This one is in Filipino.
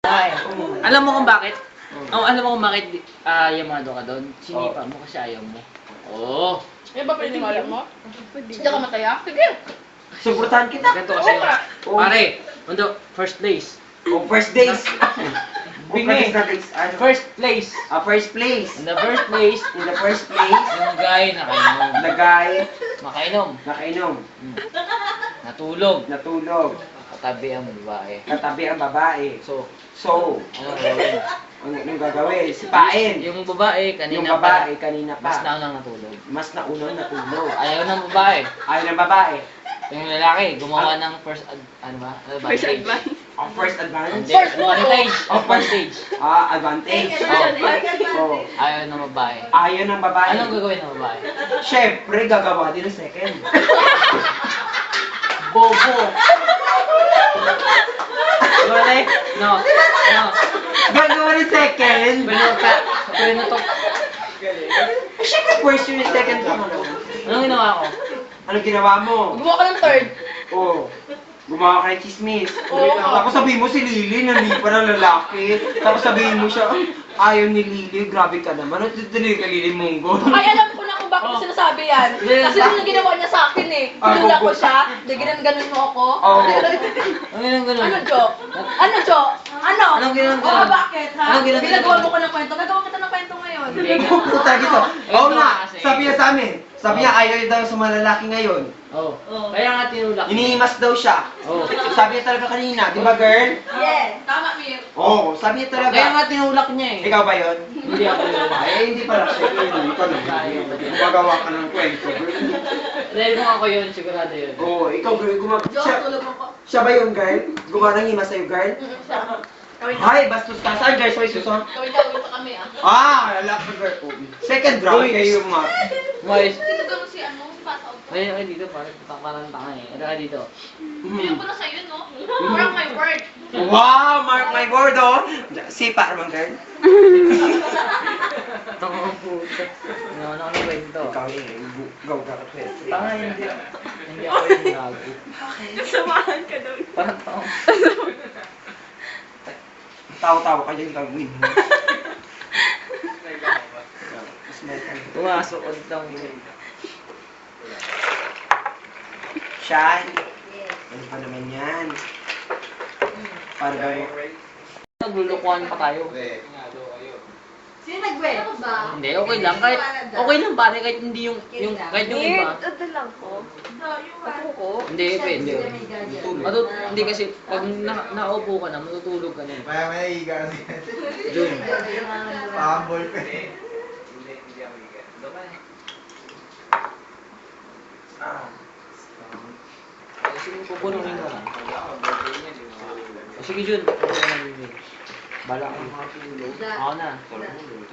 Ay, alam mo kung bakit? Alam mo kung bakit yamado ka doon? Sinipa mo kasi ayaw mo. Oo. Eh, ba pwede alam mo? Hindi ka mataya? Sige. Suportahan kita. Ganito kasi yun. Pare, mundo, first place. Oh, first days. Bingi. First place. First place. In the first place, In the first place, yung guy nakainom. lagay, Makainom. nakainom, Natulog. natulog, Katabi ang babae. katabi ang babae. So, So, anong gawin? anong gagawin? Sipain. Yung babae, Yung kanina babae kanina mas pa. naunang natulog. Mas naunang natulog. Ayaw ng babae. Ayaw ng babae. Yung lalaki, gumawa ng first, ano ba? First advance. Ang first advantage. Hindi, advantage. Advantage. Advantage. Oh. Ayaw ng babae. Ayaw ng babae. Anong gagawin ng babae? Siyempre, gagawa din ng second. Bobo! Wala eh. No. No. Gagawa ng second. Pinuta. Pinutok. Siyempre, first yun yung second pa. Anong ginawa ko? Anong ginawa mo? Gumawa ka ng third. Oh, gumawa ka ng chismis. Oo. Tapos sabihin mo si Lily, nalipa ng lalaki. Tapos sabihin mo siya, ayaw ni Lily, grabe ka naman. Ano tutuloy ka Lily Munggo? Ay, alam ko na kung bakit mo sinasabi yan. Kasi yun yung ginawa niya sa akin eh. Pinula ko siya, di ganun mo ako. Oo. Anong ganun? Ano, Jo? Ano, Jo? Ano? Anong ginagawa? Oo, bakit, ha? Anong ginagawa? Ginagawa mo ko ng kwento. Gagawa kita ng kwento ngayon. Puta dito. Oo nga, Kasi- sabi niya sa amin. Sabi niya, ayaw daw sa mga lalaki ngayon. Oh. Kaya nga tinulak. Inihimas daw siya. Oh. Sabi niya talaga kanina, di ba girl? Yes. Tama, Mir. Oo, sabi niya Kaya talaga. nga tinulak niya eh. Ikaw ba yun? Hindi ako yun. Ay, hindi pala. Ikaw na. Gumagawa ka ng kwento, girl. Dahil kung ako yun, sigurado yun. Oo, ikaw girl, Jo, tulog mo ko. Siya ba yun, girl? Gumawa ng himas sa'yo, girl? Siya. Kawin na. Ay, bastos ka. Saan, guys? May suso? Kawin pa kami, ah. Alam ko, girl. Second round kayo, ma. Guys, Dito gano'n si ano, si Pasaw. ayun kayo dito, parang tanga eh. Ano ka dito? Bigyan ko na sa'yo, no? Mark my word. Wow, mark my word, oh. Sipa naman, girl. Tanga ang puto. Ano ka ng kwento? Ikaw yun, gaw-gaw ka, pwede. Tanga hindi. Hindi ako yung gago. Samahan ka doon. Parang tanga. Tawa-tawa ka dyan, gagawin mo. Tumasukod lang yun. Shy. Ano pa naman yan? Para daw. Naglulukuhan pa tayo. Sino nag-wed? Ano ba? Hindi, okay lang. Okay lang pare, kahit hindi yung kahit yung iba. Ito lang ko. Ako ko? Hindi, pwede. Hindi kasi, pag naupo ka na, matutulog ka na. Kaya may higa na Jun. Pahambol ka. Sige, pupunuin mo lang. Sige, Jun. Bala ka. Ako na.